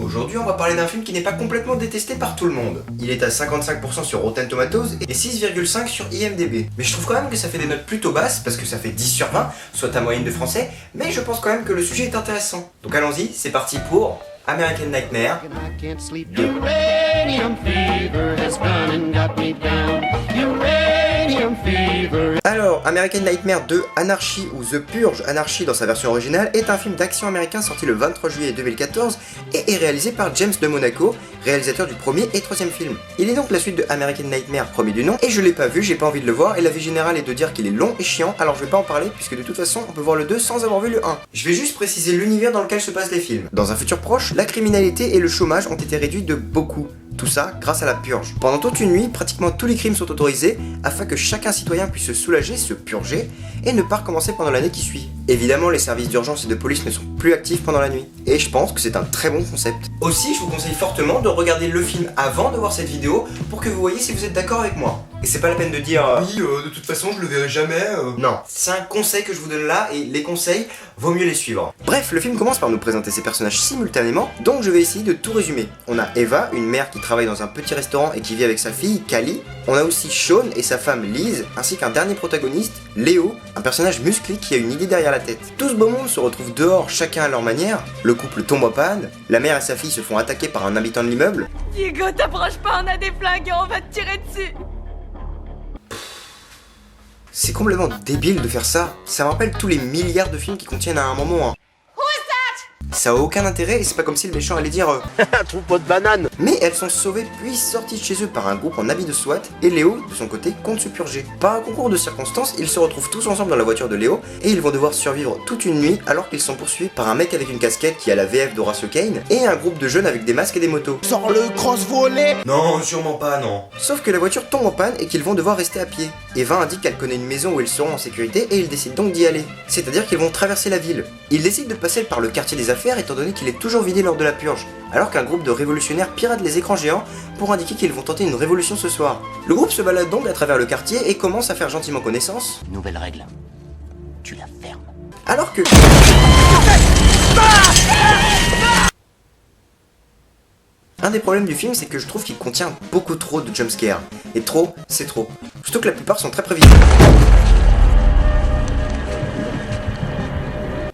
Aujourd'hui, on va parler d'un film qui n'est pas complètement détesté par tout le monde. Il est à 55% sur Rotten Tomatoes et 6,5 sur IMDb. Mais je trouve quand même que ça fait des notes plutôt basses, parce que ça fait 10 sur 20, soit ta moyenne de français, mais je pense quand même que le sujet est intéressant. Donc allons-y, c'est parti pour American Nightmare 2. Alors, American Nightmare 2, Anarchy ou The Purge, Anarchy dans sa version originale, est un film d'action américain sorti le 23 juillet 2014 et est réalisé par James de Monaco, réalisateur du premier et troisième film. Il est donc la suite de American Nightmare, premier du nom, et je l'ai pas vu, j'ai pas envie de le voir, et l'avis général est de dire qu'il est long et chiant, alors je vais pas en parler puisque de toute façon on peut voir le 2 sans avoir vu le 1. Je vais juste préciser l'univers dans lequel se passent les films. Dans un futur proche, la criminalité et le chômage ont été réduits de beaucoup. Tout ça grâce à la purge. Pendant toute une nuit, pratiquement tous les crimes sont autorisés afin que chacun citoyen puisse se soulager, se purger et ne pas recommencer pendant l'année qui suit. Évidemment, les services d'urgence et de police ne sont plus actifs pendant la nuit. Et je pense que c'est un très bon concept. Aussi, je vous conseille fortement de regarder le film avant de voir cette vidéo pour que vous voyez si vous êtes d'accord avec moi. Et c'est pas la peine de dire oui, de toute façon je le verrai jamais. Non, c'est un conseil que je vous donne là et les conseils, vaut mieux les suivre. Bref, le film commence par nous présenter ces personnages simultanément, donc je vais essayer de tout résumer. On a Eva, une mère qui travaille dans un petit restaurant et qui vit avec sa fille, Callie. On a aussi Sean et sa femme Liz, ainsi qu'un dernier protagoniste, Léo, un personnage musclé qui a une idée derrière la tête. Tout ce beau monde se retrouve dehors, chacun à leur manière. Le couple tombe en panne, la mère et sa fille se font attaquer par un habitant de l'immeuble. Diego, t'approches pas, on a des flingues et on va te tirer dessus. C'est complètement débile de faire ça. Ça me rappelle tous les milliards de films qui contiennent à un moment ça a aucun intérêt et c'est pas comme si le méchant allait dire troupeau de bananes. Mais elles sont sauvées puis sorties de chez eux par un groupe en habit de SWAT et Léo, de son côté, compte se purger. Par un concours de circonstances, ils se retrouvent tous ensemble dans la voiture de Léo et ils vont devoir survivre toute une nuit alors qu'ils sont poursuivis par un mec avec une casquette qui a la VF d'Horacio Kane et un groupe de jeunes avec des masques et des motos. Sors le cross-volet. Non, sûrement pas, non. Sauf que la voiture tombe en panne et qu'ils vont devoir rester à pied. Eva indique qu'elle connaît une maison où ils seront en sécurité et ils décident donc d'y aller. C'est-à-dire qu'ils vont traverser la ville. Ils décident de passer par le quartier des affaires étant donné qu'il est toujours vidé lors de la purge, alors qu'un groupe de révolutionnaires pirate les écrans géants pour indiquer qu'ils vont tenter une révolution ce soir. Le groupe se balade donc à travers le quartier et commence à faire gentiment connaissance. Nouvelle règle. Tu la fermes. Alors que... Un des problèmes du film, c'est que je trouve qu'il contient beaucoup trop de jumpscares. Et trop, c'est trop. Surtout que la plupart sont très prévisibles.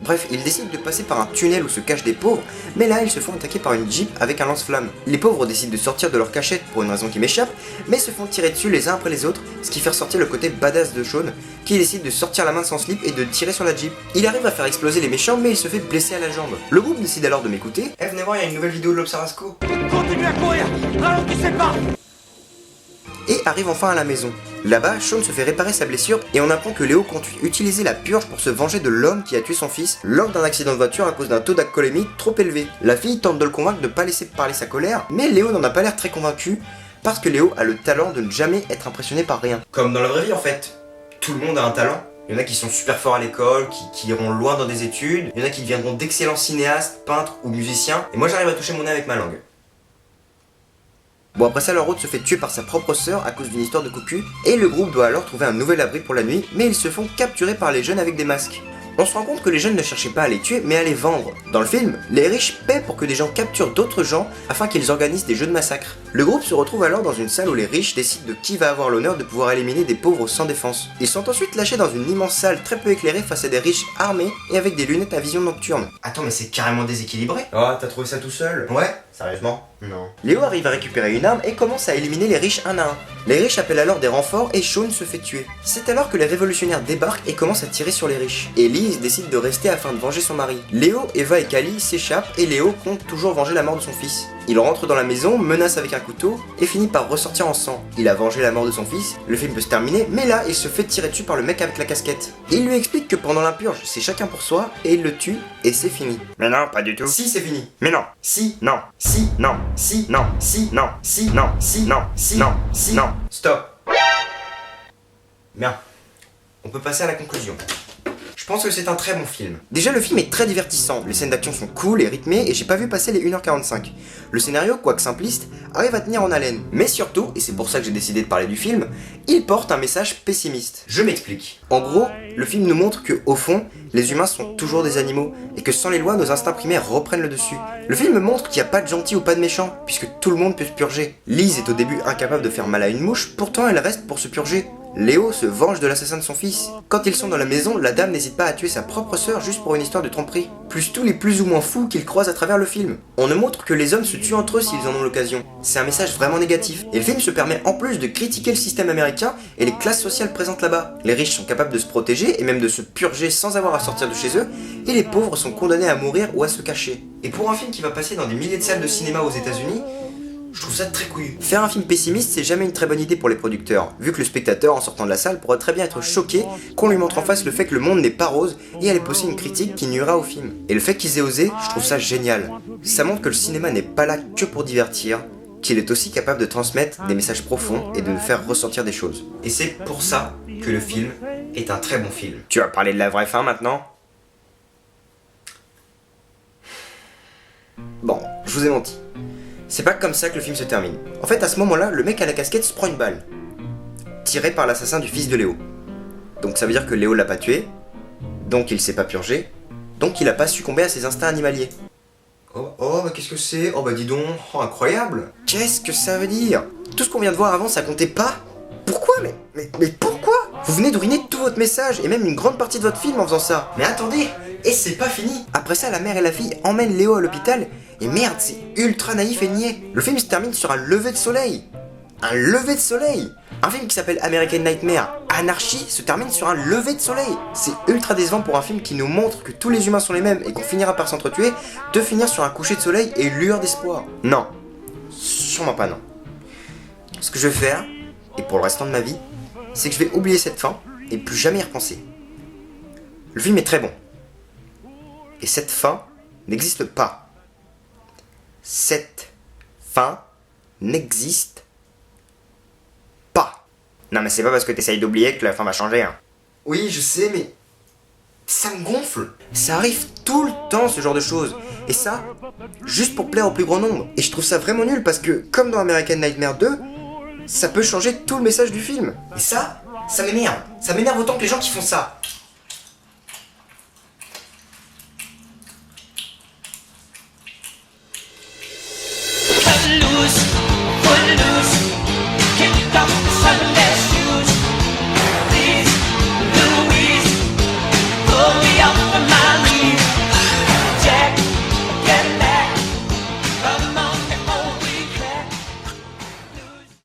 Bref, ils décident de passer par un tunnel où se cachent des pauvres, mais là ils se font attaquer par une jeep avec un lance-flamme. Les pauvres décident de sortir de leur cachette pour une raison qui m'échappe, mais se font tirer dessus les uns après les autres, ce qui fait ressortir le côté badass de Sean, qui décide de sortir la main de son slip et de tirer sur la jeep. Il arrive à faire exploser les méchants, mais il se fait blesser à la jambe. Le groupe décide alors de m'écouter. Eh, venez voir, il y a une nouvelle vidéo de l'Observasco. Continue à courir. Ralentissez pas. Et arrive enfin à la maison. Là-bas, Sean se fait réparer sa blessure et on apprend que Léo compte utiliser la purge pour se venger de l'homme qui a tué son fils lors d'un accident de voiture à cause d'un taux d'alcoolémie trop élevé. La fille tente de le convaincre de ne pas laisser parler sa colère, mais Léo n'en a pas l'air très convaincu parce que Léo a le talent de ne jamais être impressionné par rien. Comme dans la vraie vie en fait. Tout le monde a un talent. Il y en a qui sont super forts à l'école, qui iront loin dans des études, il y en a qui deviendront d'excellents cinéastes, peintres ou musiciens, et moi j'arrive à toucher mon nez avec ma langue. Bon, après ça, leur hôte se fait tuer par sa propre sœur à cause d'une histoire de cocu, et le groupe doit alors trouver un nouvel abri pour la nuit, mais ils se font capturer par les jeunes avec des masques. On se rend compte que les jeunes ne cherchaient pas à les tuer, mais à les vendre. Dans le film, les riches paient pour que des gens capturent d'autres gens afin qu'ils organisent des jeux de massacre. Le groupe se retrouve alors dans une salle où les riches décident de qui va avoir l'honneur de pouvoir éliminer des pauvres sans défense. Ils sont ensuite lâchés dans une immense salle très peu éclairée face à des riches armés et avec des lunettes à vision nocturne. Attends, mais c'est carrément déséquilibré. Oh, t'as trouvé ça tout seul? Ouais. Sérieusement? Non. Léo arrive à récupérer une arme et commence à éliminer les riches un à un. Les riches appellent alors des renforts et Sean se fait tuer. C'est alors que les révolutionnaires débarquent et commencent à tirer sur les riches. Et Liz décide de rester afin de venger son mari. Léo, Eva et Callie s'échappent et Léo compte toujours venger la mort de son fils. Il rentre dans la maison, menace avec un couteau et finit par ressortir en sang. Il a vengé la mort de son fils, le film peut se terminer, mais là il se fait tirer dessus par le mec avec la casquette. Il lui explique que pendant la purge c'est chacun pour soi et il le tue et c'est fini. Mais non, pas du tout. Si, c'est fini. Mais non. Si, non. Si, non. Si, non. Si, non. Si, non. Si, non. Si, non. Si, non. Stop. Bien. On peut passer à la conclusion. Je Je pense que c'est un très bon film. Déjà, le film est très divertissant, les scènes d'action sont cool et rythmées et j'ai pas vu passer les 1h45. Le scénario, quoique simpliste, arrive à tenir en haleine. Mais surtout, et c'est pour ça que j'ai décidé de parler du film, il porte un message pessimiste. Je m'explique. En gros, le film nous montre que, au fond, les humains sont toujours des animaux et que sans les lois, nos instincts primaires reprennent le dessus. Le film montre qu'il n'y a pas de gentil ou pas de méchant, puisque tout le monde peut se purger. Lise est au début incapable de faire mal à une mouche, pourtant elle reste pour se purger. Léo se venge de l'assassin de son fils. Quand ils sont dans la maison, la dame n'hésite pas à tuer sa propre sœur juste pour une histoire de tromperie. Plus tous les plus ou moins fous qu'ils croisent à travers le film. On ne montre que les hommes se tuent entre eux s'ils en ont l'occasion. C'est un message vraiment négatif. Et le film se permet en plus de critiquer le système américain et les classes sociales présentes là-bas. Les riches sont capables de se protéger et même de se purger sans avoir à sortir de chez eux, et les pauvres sont condamnés à mourir ou à se cacher. Et pour un film qui va passer dans des milliers de salles de cinéma aux États-Unis, je trouve ça très couillu. Faire un film pessimiste, c'est jamais une très bonne idée pour les producteurs, vu que le spectateur, en sortant de la salle, pourrait très bien être choqué qu'on lui montre en face le fait que le monde n'est pas rose et aller poster une critique qui nuira au film. Et le fait qu'ils aient osé, je trouve ça génial. Ça montre que le cinéma n'est pas là que pour divertir, qu'il est aussi capable de transmettre des messages profonds et de nous faire ressentir des choses. Et c'est pour ça que le film est un très bon film. Tu vas parler de la vraie fin maintenant ? Bon, je vous ai menti. C'est pas comme ça que le film se termine. En fait, à ce moment-là, le mec à la casquette se prend une balle, tirée par l'assassin du fils de Léo. Donc ça veut dire que Léo l'a pas tué, donc il s'est pas purgé, donc il a pas succombé à ses instincts animaliers. Oh, bah qu'est-ce que c'est ? Oh bah dis donc, oh incroyable ! Qu'est-ce que ça veut dire ? Tout ce qu'on vient de voir avant, ça comptait pas ? Pourquoi ? Mais pourquoi ? Vous venez de ruiner tout votre message, et même une grande partie de votre film en faisant ça. Mais attendez, et c'est pas fini. Après ça, la mère et la fille emmènent Léo à l'hôpital, et merde, c'est ultra naïf et niais. Le film se termine sur un lever de soleil. Un lever de soleil. Un film qui s'appelle American Nightmare, Anarchie, se termine sur un lever de soleil. C'est ultra décevant pour un film qui nous montre que tous les humains sont les mêmes et qu'on finira par s'entretuer, de finir sur un coucher de soleil et une lueur d'espoir. Non, sûrement pas non. Ce que je vais faire, et pour le restant de ma vie, c'est que je vais oublier cette fin et plus jamais y repenser. Le film est très bon. Et cette fin n'existe pas. Cette fin n'existe pas. Non mais c'est pas parce que t'essayes d'oublier que la fin va changer, hein. Oui, je sais, mais ça me gonfle. Ça arrive tout le temps, ce genre de choses. Et ça, juste pour plaire au plus grand nombre. Et je trouve ça vraiment nul parce que, comme dans American Nightmare 2, ça peut changer tout le message du film. Et ça m'énerve. Ça m'énerve autant que les gens qui font ça.